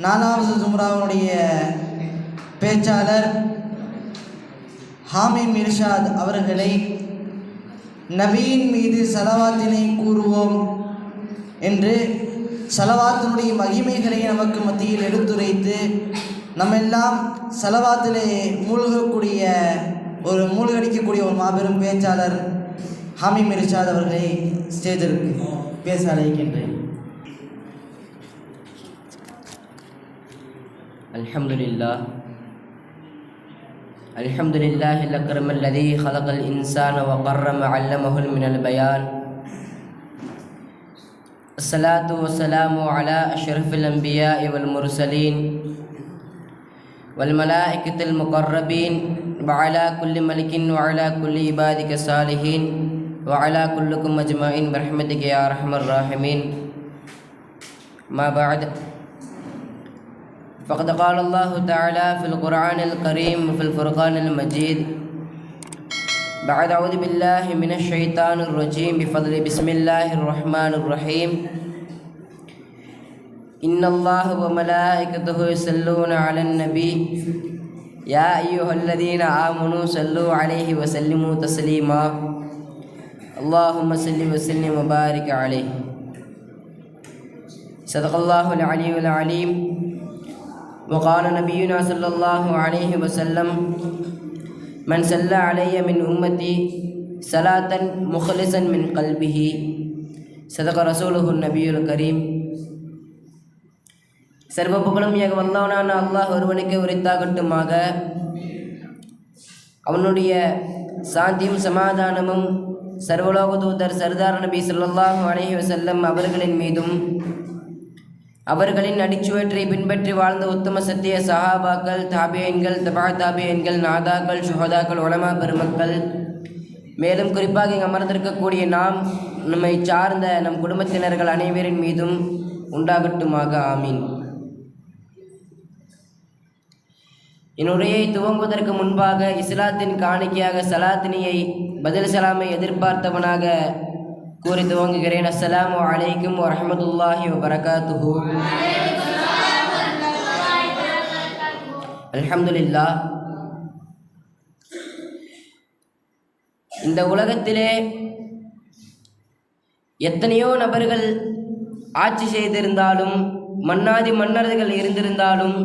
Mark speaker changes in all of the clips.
Speaker 1: நாலாவது ஜும்ராவுடைய பேச்சாளர் ஹாமிம் இர்ஷாத் அவர்களை நபியின் மீது சலவாத்தினை கூறுவோம் என்று சலவாத்தினுடைய மகிமைகளை நமக்கு மத்தியில் எடுத்துரைத்து நம்மெல்லாம் சலவாத்திலே மூழ்கடிக்கக்கூடிய ஒரு மாபெரும் பேச்சாளர் ஹாமிம் இர்ஷாத் அவர்களை ஸ்டேஜிற்கு பேச அழைக்கின்றேன்.
Speaker 2: Alhamdulillah al-akram alladhi khalaqa al-insana wa qarrama 'allamahu min al-bayan. Assalatu wassalamu ala ashrafil anbiya'i wal mursalin wal malaikatil muqarrabin wa ala kulli malikin wa ala kulli ibadika salihin wa ala kullikum ajma'in bi rahmatika ya arhamar rahimin. Ma ba'd. فقد قال الله تعالى في القرآن الكريم وفي الفرقان المجيد بعد أعوذ بالله من الشيطان الرجيم بفضل بسم الله الرحمن الرحيم إن الله وملائكته يصلون على النبي يا أيها الذين آمنوا صلوا عليه وسلموا تسليما اللهم صل وسلم وبارك عليه. صدق الله العلي العليم. وقال نبينا صلى الله عليه وسلم من صلى علي من أمتي صلاة مخلصا من قلبه صدق رسوله النبي الكريم. சர்வ புகழும் ஏக வல்லவனான அல்லாஹ் ஒருவனுக்கு உரித்தாகட்டுமாக. அவனுடைய சாந்தியும் சமாதானமும் சர்வலோக தூதர் சர்தார் நபி ஸல்லல்லாஹு அலைஹி வஸல்லம் அவர்களின் மீதும் அவர்களின் அடிச்சுவற்றை பின்பற்றி வாழ்ந்த உத்தம சத்திய சஹாபாக்கள், தாபியன்கள், தபா தாபியன்கள், நாதாக்கள், சுஹதாக்கள், உலமா பெருமக்கள், மேலும் குறிப்பாக இங்கு அமர்ந்திருக்கக்கூடிய நாம், நம்மை சார்ந்த நம் குடும்பத்தினர்கள் அனைவரின் மீதும் உண்டாகட்டுமாக. ஆமீன். என்னுடைய துவங்குவதற்கு முன்பாக இஸ்லாத்தின் காணிக்கையாக சலாத்தினியை பதில் சலாமை எதிர்பார்த்தவனாக கூறி துவங்குகிறேன். அஸ்ஸலாமு அலைக்கும் வரஹ்மத்துல்லாஹி வபரகாத்துஹு. அல்ஹம்துலில்லாஹ். இந்த உலகத்திலே எத்தனையோ நபர்கள் ஆட்சி செய்திருந்தாலும், மன்னாதி மன்னர்கள் இருந்திருந்தாலும்,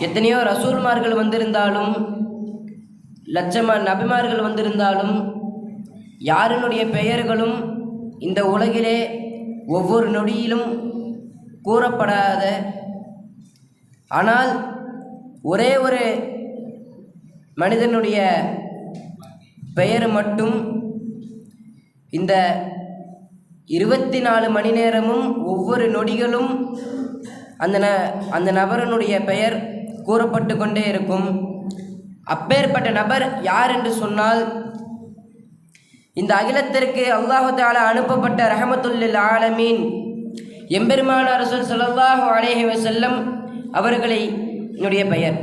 Speaker 2: எத்தனையோ ரசூல்மார்கள் வந்திருந்தாலும், லட்சமான நபிமார்கள் வந்திருந்தாலும், யாரினுடைய பெயர்களும் இந்த உலகிலே ஒவ்வொரு நொடியிலும் கூறப்படாத, ஆனால் ஒரே ஒரு மனிதனுடைய பெயர் மட்டும் இந்த 24 மணி நேரமும் ஒவ்வொரு நொடிகளும் அந்த நபரனுடைய பெயர் கூறப்பட்டு கொண்டே இருக்கும். அப்பேற்பட்ட நபர் யார் என்று சொன்னால், இந்த அகிலத்திற்கு அல்லாஹு தஆலா அனுப்பப்பட்ட ரஹமத்துல் லில் ஆலமீன் எம்பெருமானார் ரசூல் ஸல்லல்லாஹு அலைஹி வஸல்லம் அவர்களுடைய பெயர்.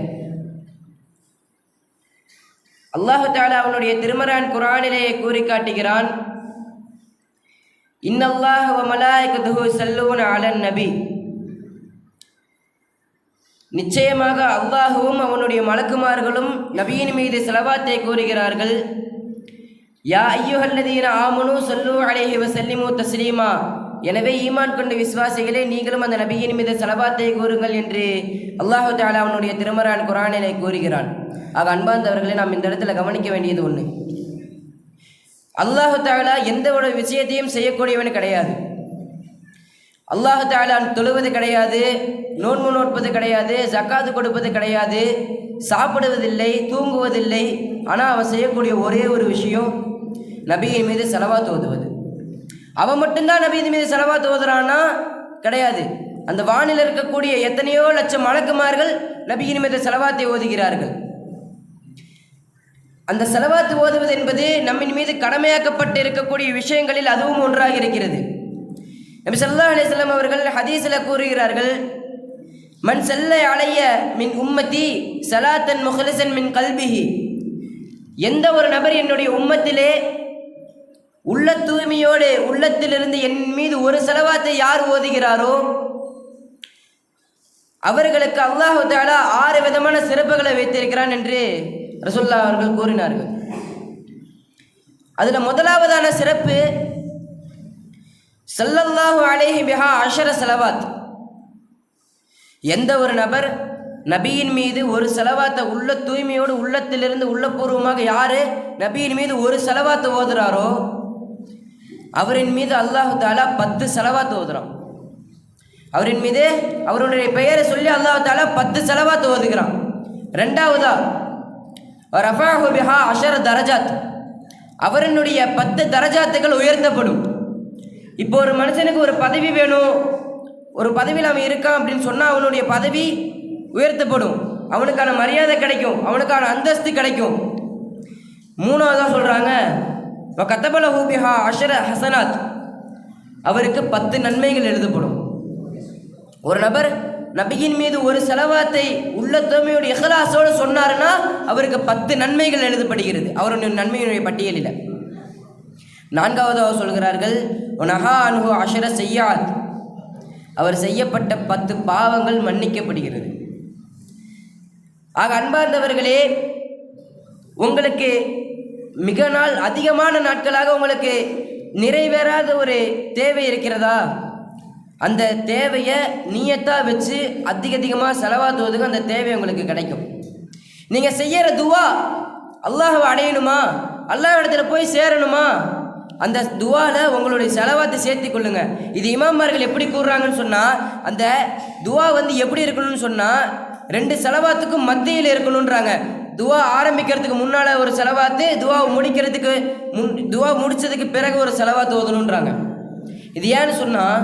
Speaker 2: அல்லாஹு தஆலா அவனுடைய திருமறான் குர்ஆனிலே கூறி காட்டுகிறான், இன்னல்லாஹ வ மலாயிகத்துஹு யஸல்லூன அலன் நபி. நிச்சயமாக அல்லாஹுவும் அவனுடைய மலக்குமார்களும் நபியின் மீது ஸலவாத்தை கூறுகிறார்கள். யா அய்யுஹல்லதீன ஆமனு ஸல்லூ அலைஹி வஸல்லிமு தஸ்லீமா. எனவே ஈமான் கொண்ட விசுவாசிகளே, நீங்களும் அந்த நபியின் மீது ஸலவாத்தை கூறுங்கள் என்று அல்லாஹு தஆலா அவனுடைய திருமறான் குர்ஆனிலே கூறுகிறான். ஆக அன்பார்ந்தவர்களே, நாம் இந்த இடத்துல கவனிக்க வேண்டியது ஒன்று, அல்லாஹு தஆலா எந்த ஒரு விஷயத்தையும் செய்யக்கூடியவன் கிடையாது. அல்லாஹு தஆலா தொழுவது கிடையாது, நோன்பு நோட்பது கிடையாது, ஜக்காத்து கொடுப்பது கிடையாது, சாப்பிடுவதில்லை, தூங்குவதில்லை. ஆனால் அவன் செய்யக்கூடிய ஒரே ஒரு விஷயம் நபியின் மீது ஸலவாத் ஓதுவது. அவன் மட்டும்தான் நபியின் மீது ஸலவாத் ஓதுறானா? கிடையாது. அந்த வானில் இருக்கக்கூடிய எத்தனையோ லட்சம் மலக்குமார்கள் நபியின் மீது ஸலவாத்தை ஓதுகிறார்கள். அந்த ஸலவாத் ஓதுவது என்பது நம்மின் மீது கடமையாக்கப்பட்டு இருக்கக்கூடிய விஷயங்களில் அதுவும் ஒன்றாக இருக்கிறது. நபி ஸல்லல்லாஹு அலைஹி வஸல்லம் அவர்கள் ஹதீஸில் கூறுகிறார்கள், மன் ஸல்ல அலைய மின் உம்மதி ஸலாத்தன் முஹ்லிஸன் மின் கல்பிஹி. எந்த ஒரு நபர் என்னுடைய உம்மத்திலே உள்ள தூய்மையோடு உள்ளத்திலிருந்து என் மீது ஒரு ஸலவாத்தை யார் ஓதுகிறாரோ அவர்களுக்கு அல்லாஹு தஆலா 6 விதமான சிறப்புகளை வைத்திருக்கிறான் என்று ரசூலுல்லாஹ் அவர்கள் கூறினார்கள். அதில் முதலாவதான சிறப்பு ஸல்லல்லாஹு அலைஹி பிஹா 10 ஸலவாத். எந்த ஒரு நபர் நபியின் மீது ஒரு ஸலவாத்தை உள்ள தூய்மையோடு உள்ளத்திலிருந்து உள்ளபூர்வமாக யார் நபியின் மீது ஒரு ஸலவாத்தை ஓதுறாரோ அவரின் மீது அல்லாஹு தஆலா 10 ஸலவாத் ஓதுறான். அவரின் மீது அவருடைய பெயரை சொல்லி அல்லாஹு தஆலா 10 ஸலவாத் ஓதுகிறான். ரெண்டாவதா ரஃபஅஹு பிஹா 10 தரஜாத். அவரினுடைய 10 தரஜாத்துகள் உயர்த்தப்படும். இப்போ ஒரு மனுஷனுக்கு ஒரு பதவி வேணும், ஒரு பதவியில் அவன் இருக்கான் அப்படின்னு சொன்னால் அவனுடைய பதவி உயர்த்தப்படும், அவனுக்கான மரியாதை கிடைக்கும், அவனுக்கான அந்தஸ்து கிடைக்கும். மூணாவதாக சொல்கிறாங்க கத்தபலஹு பிஹா 10 ஹசனாத். அவருக்கு 10 நன்மைகள் எழுதப்படும். ஒரு நபர் நபியின் மீது ஒரு ஸலவாத்தை உள்ள தூய்மையோடு இஹ்லாஸோடு சொன்னார்னா அவருக்கு 10 நன்மைகள் எழுதப்படுகிறது அவருடைய நன்மையினுடைய பட்டியலில். நான்காவதாக சொல்கிறார்கள் நஹா அன்ஹு 10 ஸய்யாத். அவர் செய்யப்பட்ட 10 பாவங்கள் மன்னிக்கப்படுகிறது. ஆக அன்பார்ந்தவர்களே, உங்களுக்கு மிக நாள் அதிகமான நாட்களாக உங்களுக்கு நிறைவேறாத ஒரு தேவை இருக்கிறதா? அந்த தேவையை நீயத்தாக வச்சு அதிகமாக ஸலவாத் ஓதுங்க, அந்த தேவை உங்களுக்கு கிடைக்கும். நீங்கள் செய்கிற துவா அல்லாஹ்வை அடையணுமா, அல்லாஹ் இடத்துல போய் சேரணுமா, அந்த துவாவில் உங்களுடைய ஸலவாத்தை சேர்த்து கொள்ளுங்க. இது இமாமார்கள் எப்படி கூறுறாங்கன்னு சொன்னால், அந்த துவா எப்படி இருக்கணும்னு சொன்னால் 2 ஸலவாத்துக்கும் மத்தியில் இருக்கணுன்றாங்க. துவா ஆரம்பிக்கிறதுக்கு முன்னால் ஒரு ஸலவாத்து, துவா முடித்ததுக்கு பிறகு ஒரு ஸலவாத்து ஓதணுன்றாங்க. இது ஏன்னு சொன்னால்,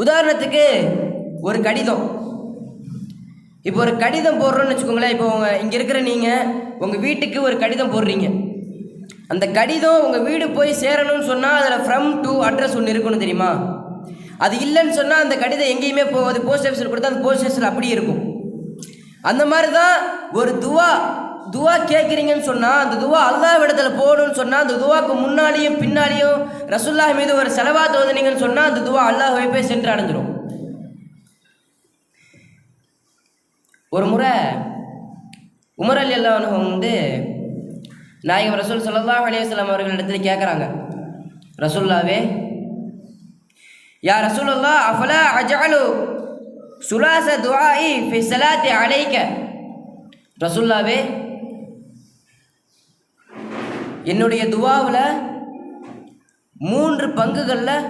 Speaker 2: உதாரணத்துக்கு ஒரு கடிதம், இப்போ ஒரு கடிதம் போடுறோன்னு வச்சுக்கோங்களேன். இப்போ இங்கே இருக்கிற நீங்கள் உங்கள் வீட்டுக்கு ஒரு கடிதம் போடுறீங்க. அந்த கடிதம் உங்கள் வீடு போய் சேரணும்னு சொன்னால் அதில் ஃப்ரம் டு அட்ரஸ் ஒன்று இருக்கணும், தெரியுமா? அது இல்லைன்னு சொன்னால் அந்த கடிதம் எங்கேயுமே போகாது. போஸ்ட் ஆஃபீஸில் கொடுத்தா அந்த போஸ்ட் ஆஃபீஸில் அப்படியே இருக்கும். அந்த மாதிரி தான் ஒரு துவா கேட்குறீங்கன்னு சொன்னால், அந்த துவா அல்லாஹ் இடத்துல போகணும்னு சொன்னால், அந்த துவாக்கு முன்னாடியும் பின்னாடியும் ரசூலுல்லாஹ் மீது ஒரு ஸலவாத் ஓதுனீங்கன்னு சொன்னால் அந்த துவா அல்லாஹ்வை போய் சென்று அடைஞ்சிடும். ஒரு முறை உமர் ரலியல்லாஹு அன்ஹு நாயகம் ரசூல் ஸல்லல்லாஹு அலைஹி வஸல்லம் அவர்களிடத்துல கேட்குறாங்க, ரசூலுல்லாவே, யா ரசூலுல்லாஹ் அஃபலா அஜஅலு சுலாஸ துஆஇ ஃபி ஸலாத்தி அலைக. ரசூலுல்லாவே, என்னுடைய துவாவில் 3 பங்குகளில்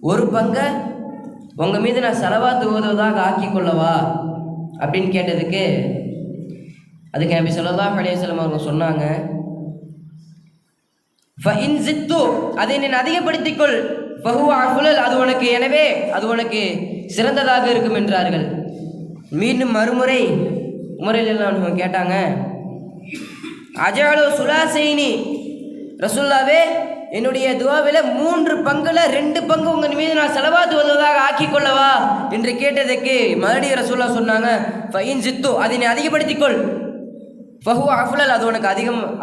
Speaker 2: ஒரு பங்கை உங்கள் மீது நான் ஸலவாத் ஓதுவதாக ஆக்கிக்கொள்ளவா அப்படின்னு கேட்டதுக்கு அதுக்கு நபி ஸல்லல்லாஹு அலைஹி வஸல்லம் அவங்க சொன்னாங்க, ஃபஇன் ஜித்து, அதை நீ அதிகப்படுத்திக்கொள், ஃபஹுவ அஃலல், அது உனக்கு சிறந்ததாக இருக்கும் என்றார்கள். மீண்டும் மறுமுறை உமர் ரலியல்லாஹு அன்ஹு கேட்டாங்க, அஜஅலு சுலாஸைனி, ரசூலுல்லாவே, என்னுடைய துவாவில் 3 பங்குல 2 பங்கு உங்கள் மீது நான் ஸலவாத் ஓதுவதாக ஆக்கிக்கொள்ளவா என்று கேட்டதுக்கு மறுபடியும் ரசூலுல்லாஹ் சொன்னாங்க, ஃபஇன் ஜித்து, அதை நீ அதிகப்படுத்திக்கொள், ஃபஹுவ அஃலல்,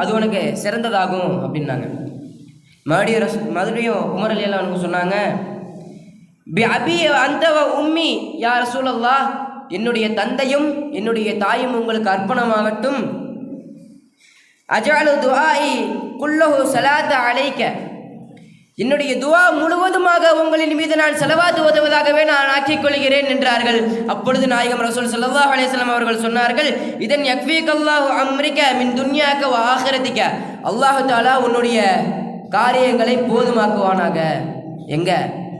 Speaker 2: அது உனக்கு சிறந்ததாகும் அப்படின்னாங்க. மறுபடியும் உமர் ரலியல்லாஹு அன்ஹு சொன்னாங்க, பி அபி அன்த வ உம்மி யா ரசூலல்லாஹ், என்னுடைய தந்தையும் என்னுடைய தாயும் உங்களுக்கு அர்ப்பணமாகட்டும். அஜஅலு துஆஇ குல்லஹு ஸலாத்த அலைக, என்னுடைய துஆ முழுவதுமாக உங்களின் மீது நான் ஸலவாத் ஓதுவதாகவே நான் ஆக்கிக் கொள்கிறேன் என்றார்கள். அப்பொழுது நாயகம் ரசூல் ஸல்லல்லாஹு அலைஹி வஸல்லம் அவர்கள் சொன்னார்கள், இதன் யக்ஃபீகல்லாஹு அம்ரிக மின் துன்யாக வ ஆகிரதிக, அல்லாஹ் தஆலா உன்னுடைய காரியங்களை போதுமாக்குவானாக. எங்க?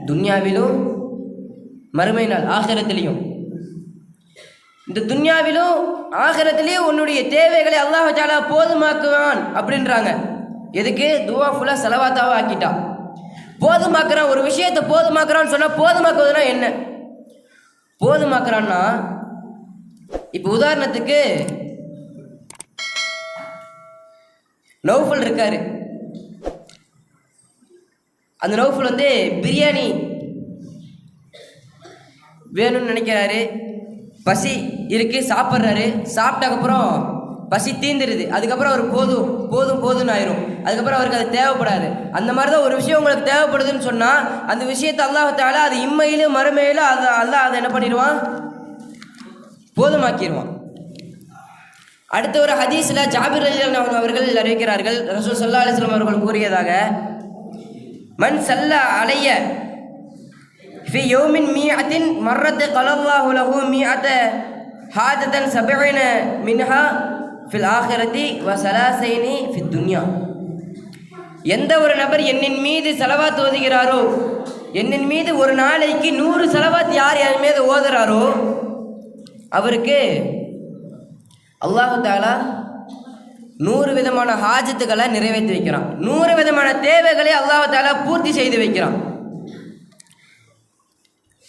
Speaker 2: துன்யாவிலும் மறுமை நாள் ஆகிரத்திலையும். இந்த துன்யாவிலும் ஆகிரத்திலையும் உன்னுடைய தேவைகளை அல்லாஹ் தஆலா போதுமாக்குவான் அப்படின்றாங்க. எதுக்கு? துவா ஃபுல்லாக ஸலவாத்தாவை ஆக்கிட்டான். போதுமாக்குறான், ஒரு விஷயத்தை போதுமாக்குறான்னு சொன்னால், போதுமாக்குவதுனா என்ன? போதுமாக்குறான்னா, இப்போ உதாரணத்துக்கு நௌஃபல் இருக்காரு. அந்த நௌஃபல் பிரியாணி வேணும்னு நினைக்கிறாரு, பசி இருக்குது, சாப்பிட்றாரு. சாப்பிட்டதுக்கப்புறம் பசி தீந்துடுது. அதுக்கப்புறம் அவர் போதும்னு ஆயிரும். அதுக்கப்புறம் அவருக்கு அது தேவைப்படாது. அந்த மாதிரி தான் ஒரு விஷயம் உங்களுக்கு தேவைப்படுதுன்னு சொன்னால், அந்த விஷயத்தை அல்லாஹ் தஆலா அது இம்மையிலும் மறுமையிலும் அல்லாஹ் அதை என்ன பண்ணிடுவான்? போதுமாக்கிடுவான். அடுத்த ஒரு ஹதீஸில் ஜாபிர் ரலியல்லாஹு அவர்கள் அறிவிக்கிறார்கள், ரசூல் ஸல்லல்லாஹு அலைஹி வஸல்லம் அவர்கள் கூறியதாக, மன் ஸல்ல அலைய ஃபி யௌமின் மிஅத்தின் மர்ரத் கலல்லாஹு லஹு மிஅத ஹாஜதன் சபஈன மின்ஹா ஃபில் ஆখিরাতি வ ஸலாஸைனி ஃபித் துன்யா. எந்த ஒரு நபர் என்னின் மீது ஸலவாத் ஓதுகிறாரோ, என்னின் மீது ஒரு நாளைக்கு 100 ஸலவாத் யார் என் மீது ஓதுறாரோ அவருக்கு அல்லாஹு தஆலா 100 விதமான ஹாஜத்துக்களை நிறைவேற்றி வைக்கிறான். 100 விதமான தேவைகளை அல்லாஹு தஆலா பூர்த்தி செய்து வைக்கிறான்.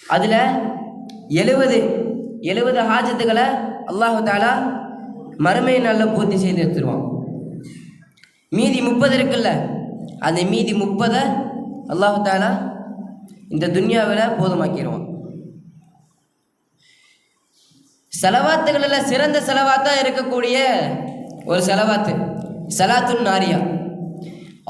Speaker 2: அதில் 70 ஹாஜத்துக்களை அல்லாஹு தஆலா மறுமை நாளில் பூர்த்தி செய்து எடுத்துருவான். மீதி 30 இருக்குல்ல, அந்த மீதி 30 அல்லாஹு தஆலா இந்த துன்யாவில் போதுமாக்கிடுவான். செலவாத்துகளில் சிறந்த செலவாத்தாக இருக்கக்கூடிய ஒரு செலவாத்து சலாத்துன் நாரியா.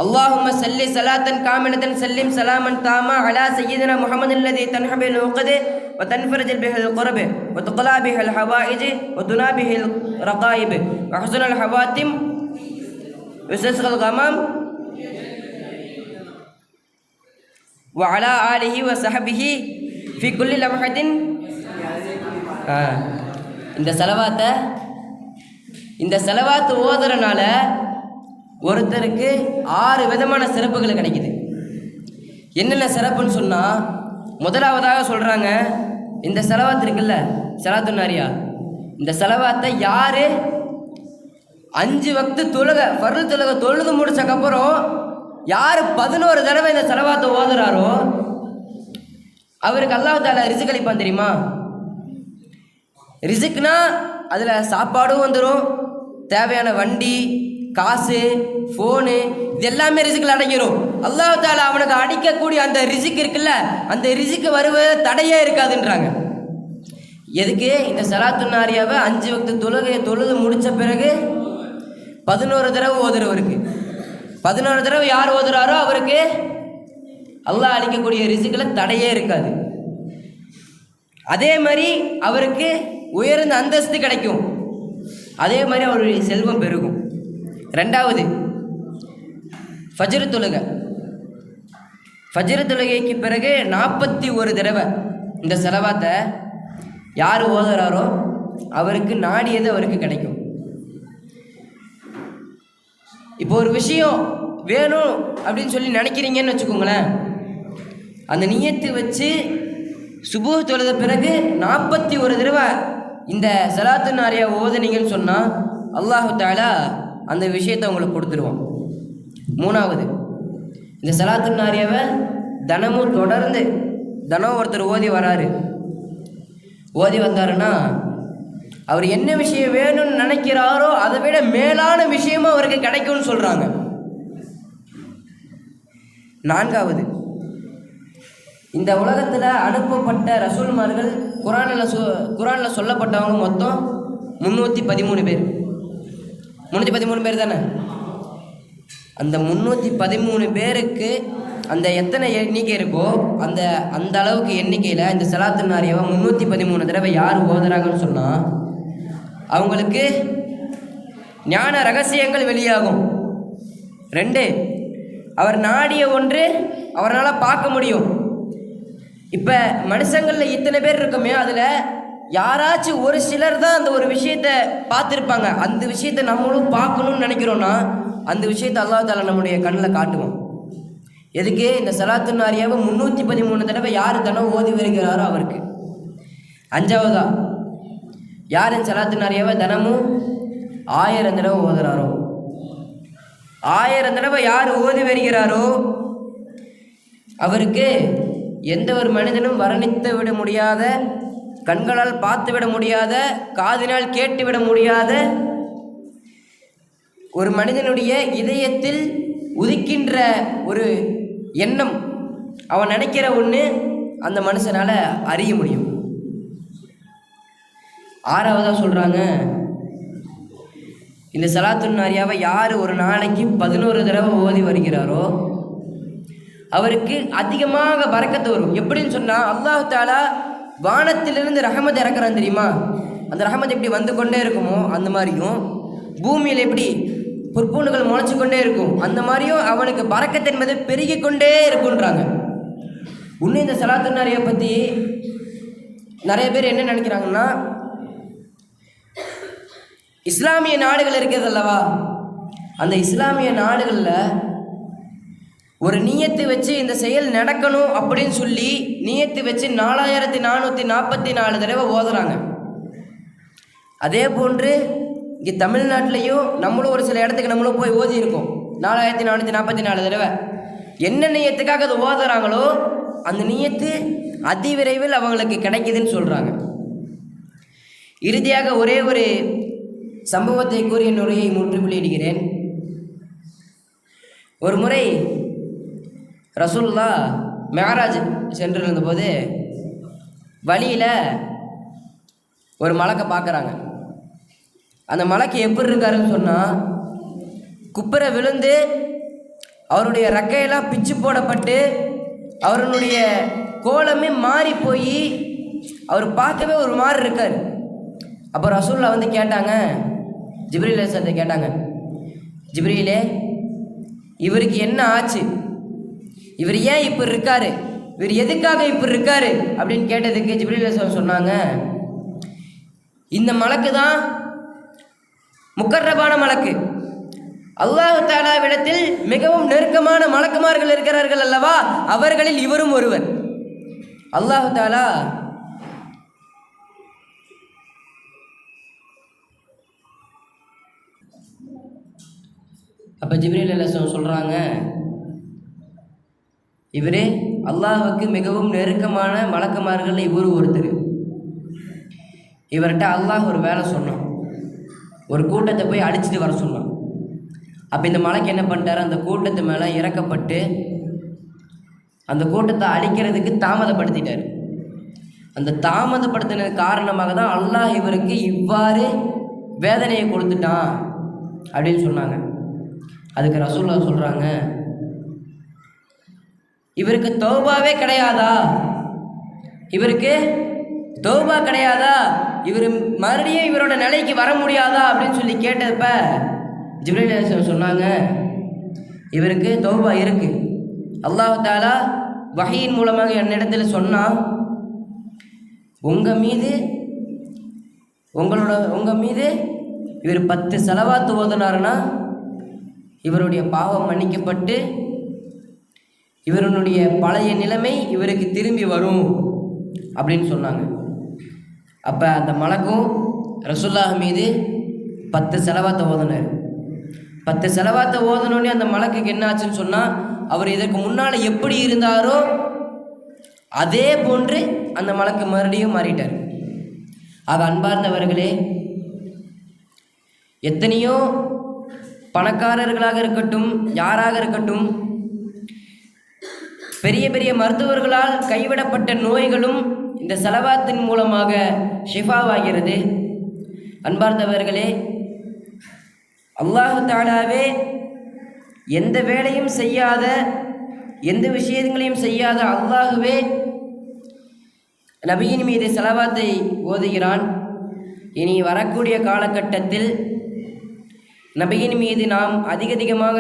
Speaker 2: அல்லாஹும்ம சல்லி சலாத்தன் காமிலத்தன் சல்லிம் சலாமன் தாமா அலா சய்யிதினா முஹம்மது அல்லதி தன்ஹபில் உக்து வ தன்ஃபரஜ் பிஹில் குர்ப் வ துக்லா பிஹில் ஹவாயிஜ் வ துனா பிஹில் ரகாயிப் வ ஹுஸ்னுல் ஹவாத்திம் யுஸ்ஸல் கமாம் வ அலா ஆலிஹி வ ஸஹபிஹி ஃபி குல்லி லம்ஹத்தின். இந்த செலவாத்து ஓதுறனால ஒருத்தருக்கு 6 விதமான சிறப்புகள் கிடைக்குது. என்னென்ன சிறப்புன்னு சொன்னால், முதலாவதாக சொல்கிறாங்க, இந்த செலவாத்து இருக்குல்ல சலாத்துன் நாரியா, இந்த செலவாத்தை யார் 5 வக்து ஃபர்ல் தொழுகை தொழுது முடிச்சக்கப்புறம் யார் 11 தடவை இந்த செலவாத்தை ஓதுறாரோ அவருக்கு அல்லாஹ் தஆலா ரிஸ்க் அளிப்பான். தெரியுமா? ரிஸ்க்னா அதில் சாப்பாடும் வந்துடும், தேவையான வண்டி, காசு, ஃபோனு, இது எல்லாமே ரிஸ்கில் அடங்கிடும். அல்லாஹ் தஆலா அவனுக்கு அடிக்கக்கூடிய அந்த ரிஸ்க் இருக்குல்ல, அந்த ரிஸ்க் வருவது தடையே இருக்காதுன்றாங்க. எதுக்கு? இந்த சலாத்துன் நாரியாவை 5 வக்து தொழுகையை தொழுது முடித்த பிறகு 11 தடவை ஓதுறவருக்கு, 11 தடவை யார் ஓதுறாரோ அவருக்கு அல்லாஹ் அளிக்கக்கூடிய ரிஸ்கில் தடையே இருக்காது. அதே மாதிரி அவருக்கு உயர்ந்த அந்தஸ்து கிடைக்கும், அதே மாதிரி அவருடைய செல்வம் பெருகும். 2வது ஃபஜ்ர் தொழுகை. ஃபஜ்ர் தொழுகைக்கு பிறகு 41 தடவை இந்த செலவாத்தை யார் ஓதுறாரோ அவருக்கு நாடியது அவருக்கு கிடைக்கும். இப்போ ஒரு விஷயம் வேணும் அப்படின்னு சொல்லி நினைக்கிறீங்கன்னு வச்சுக்கோங்களேன், அந்த நியத்து வச்சு சுபூஹ் தொழுத பிறகு 41 தடவை இந்த சலாத்துன் நாரியா ஓதுனீங்கன்னு சொன்னால் அல்லாஹு தஆலா அந்த விஷயத்தை உங்களுக்கு கொடுத்துருவான். 3வது, இந்த சலாத்துன் நாரியாவை தினமும் தொடர்ந்து ஒருத்தர் ஓதி வந்தாருன்னா அவர் என்ன விஷயம் வேணும்னு நினைக்கிறாரோ அதை விட மேலான விஷயமும் அவருக்கு கிடைக்கும்னு சொல்கிறாங்க. 4வது, இந்த உலகத்தில் அனுப்பப்பட்ட ரசூல்மார்கள் குரானில் சொல்லப்பட்டவங்க மொத்தம் 313 பேர். 313 பேர் தானே? அந்த 313 பேருக்கு அந்த எத்தனை எண்ணிக்கை இருக்கோ அந்த அளவுக்கு எண்ணிக்கையில் இந்த சலாத்துன் நாரியாவை 313 தடவை யார் ஓதுறாங்கன்னு சொன்னால் அவங்களுக்கு ஞான ரகசியங்கள் வெளியாகும். 2, அவர் நாடிய ஒன்று அவரால் பார்க்க முடியும். இப்போ மனுஷங்களில் இத்தனை பேர் இருக்குமே, அதில் யாராச்சும் ஒரு சிலர் தான் அந்த ஒரு விஷயத்தை பார்த்துருப்பாங்க. அந்த விஷயத்தை நம்மளும் பார்க்கணும்னு நினைக்கிறோன்னா அந்த விஷயத்தை அல்லாஹ் தஆலா நம்முடைய கண்ணில் காட்டுவோம். எதுக்கு? இந்த சலாத்துன் நாரியாவை 313 தடவை யார் தினம் ஓதி வருகிறாரோ அவருக்கு. 5வதா, யார் இந்த சலாத்துன் நாரியாவை தினமும் 1000 தடவை ஓதுறாரோ, 1000 தடவை யார் ஓதி வருகிறாரோ அவருக்கு எந்த ஒரு மனிதனும் வர்ணித்து விட முடியாத, கண்களால் பார்த்துவிட முடியாத, காதினால் கேட்டுவிட முடியாத ஒரு மனிதனுடைய இதயத்தில் உதிக்கின்ற ஒரு எண்ணம், அவன் நினைக்கிற ஒன்று அந்த மனுஷனால் அறிய முடியும். 6வதாக சொல்கிறாங்க, இந்த சலாத்துன் நாரியாவை யார் ஒரு நாளைக்கு 11 தடவை ஓதி வருகிறாரோ அவருக்கு அதிகமாக பரக்கத்து வரும். எப்படின்னு சொன்னால் அல்லாஹ் தஆலா வானத்திலிருந்து ரஹமத் இறக்குறான் தெரியுமா? அந்த ரஹமத் எப்படி வந்து கொண்டே இருக்குமோ அந்த மாதிரியும், பூமியில் எப்படி புற்பூண்டுகள் முளைச்சி கொண்டே இருக்கும் அந்த மாதிரியும் அவனுக்கு பரக்கத் என்பது பெருகி கொண்டே இருக்குன்றாங்க. இன்னும் இந்த ஸலாத்துன் நாரியை பற்றி நிறைய பேர் என்ன நினைக்கிறாங்கன்னா, இஸ்லாமிய நாடுகள் இருக்கிறது அல்லவா, அந்த இஸ்லாமிய நாடுகளில் ஒரு நியத்து வச்சு இந்த செயல் நடக்கணும் அப்படின்னு சொல்லி நியத்து வச்சு 4444 தடவை ஓதுறாங்க. அதே போன்று இங்கே தமிழ்நாட்டிலையும் நம்மளும் ஒரு சில இடத்துக்கு நம்மளும் போய் ஓதி இருக்கோம் 4444 தடவை. என்ன நியத்துக்காக அதை ஓதுறாங்களோ அந்த நியத்து அதிவிரைவில் அவங்களுக்கு கிடைக்குதுன்னு சொல்கிறாங்க. இறுதியாக ஒரே ஒரு சம்பவத்தை கூறிய நுரையை முற்றுப்புள்ளியிடுகிறேன். ஒரு முறை ரசூலுல்லாஹ் மேராஜ் சென்றிருந்தபோது வழியில் ஒரு மலக்கை பார்க்குறாங்க. அந்த மலக்கு எப்படி இருக்காருன்னு சொன்னால், குப்புரை விழுந்து அவருடைய ரெக்கையெல்லாம் பிச்சு போடப்பட்டு அவருடைய கோலமே மாறி போய் அவர் பார்க்கவே ஒரு மாதிரி இருக்கார். அப்போ ரசூலுல்லாஹ் வந்து கேட்டாங்க, ஜிப்ரீல் அலைஹிஸ்ஸலாத்தை கேட்டாங்க, ஜிப்ரீலே இவருக்கு என்ன ஆச்சு, இவர் ஏன் இப்படி இருக்காரு, இவர் எதுக்காக இப்படி இருக்காரு அப்படின்னு கேட்டதுக்கு ஜிப்ரீல் அலைஹிஸ்ஸலாம் சொன்னாங்க, இந்த மலக்கு தான் முக்கர்ரபான மலக்கு, அல்லாஹ் தஆலாவிடத்தில் மிகவும் நெருக்கமான மலக்குமார்கள் இருக்கிறார்கள் அல்லவா, அவர்களில் இவரும் ஒருவர். அல்லாஹ் தஆலா அப்போ ஜிப்ரீல் அலைஹிஸ்ஸலாம் சொல்கிறாங்க, இவரே அல்லாஹுக்கு மிகவும் நெருக்கமான மலக்குமார்கள் இவரு ஒருத்தர். இவர்கிட்ட அல்லாஹ் ஒரு வேலை சொன்னான், ஒரு கூட்டத்தை போய் அடிச்சுட்டு வர சொன்னான். அப்போ இந்த மலைக்கு என்ன பண்ணிட்டாரு, அந்த கூட்டத்து மேலே இறக்கப்பட்டு அந்த கூட்டத்தை அழிக்கிறதுக்கு தாமதப்படுத்திட்டார். அந்த தாமதப்படுத்தினது காரணமாக தான் அல்லாஹ் இவருக்கு இவ்வாறு வேதனையை கொடுத்துட்டான் அப்படின்னு சொன்னாங்க. அதுக்கு ரசூலுல்லாஹ் சொல்கிறாங்க, இவருக்கு தௌபாவே கிடையாதா, இவருக்கு தௌபா கிடையாதா, இவர் மறுபடியும் இவரோட நிலைக்கு வர முடியாதா அப்படின்னு சொல்லி கேட்டப்ப ஜிப்ரீல் அலைஹிஸ்ஸலாம் சொன்னாங்க, இவருக்கு தௌபா இருக்கு. அல்லாஹ் தஆலா வஹீயின் மூலமாக என்னிடத்தில் சொன்னால், உங்கள் மீது இவர் 10 ஸலவாத் ஓதுனாருன்னா இவருடைய பாவம் மன்னிக்கப்பட்டு இவருடைய பழைய நிலைமை இவருக்கு திரும்பி வரும் அப்படின்னு சொன்னாங்க. அப்போ அந்த மலக்கும் ரசூலுல்லாஹ் மீது 10 ஸலவாத்தை ஓதுனார். 10 ஸலவாத்தை ஓதுனோடனே அந்த மலக்குக்கு என்ன ஆச்சுன்னு சொன்னால், அவர் இதற்கு முன்னால் எப்படி இருந்தாரோ அதே போன்று அந்த மலக்கு மறுபடியும் மாறிட்டார். ஆக அன்பார்ந்தவர்களே, எத்தனையோ பணக்காரர்களாக இருக்கட்டும், யாராக இருக்கட்டும், பெரிய பெரிய மருத்துவர்களால் கைவிடப்பட்ட நோய்களும் இந்த ஸலவாத்தின் மூலமாக ஷிஃபாவாகிறது. அன்பார்ந்தவர்களே, அல்லாஹ் தஆலாவே எந்த வேலையும் செய்யாத, எந்த விஷயங்களையும் செய்யாத அல்லாஹுவே நபியின் மீது ஸலவாத்தை ஓதுகிறான். இனி வரக்கூடிய காலகட்டத்தில் நபியின் மீது நாம் அதிகமாக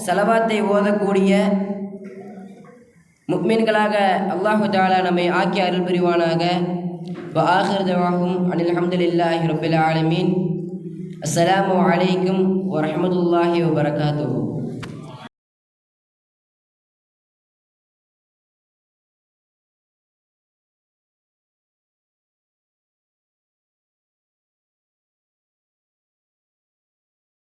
Speaker 2: ஸலவாத்தை ஓதக்கூடிய முஃமின்களாக அல்லாஹு தஆலா நம்மை ஆக்கி அருள் புரிவானாக. வ ஆகிர் தவாஹும் அனில் ஹம்துலில்லாஹி ரப்பில் ஆலமீன். அஸ்ஸலாமு அலைக்கும் வ ரஹ்மத்துல்லாஹி வ பரகாத்துஹு.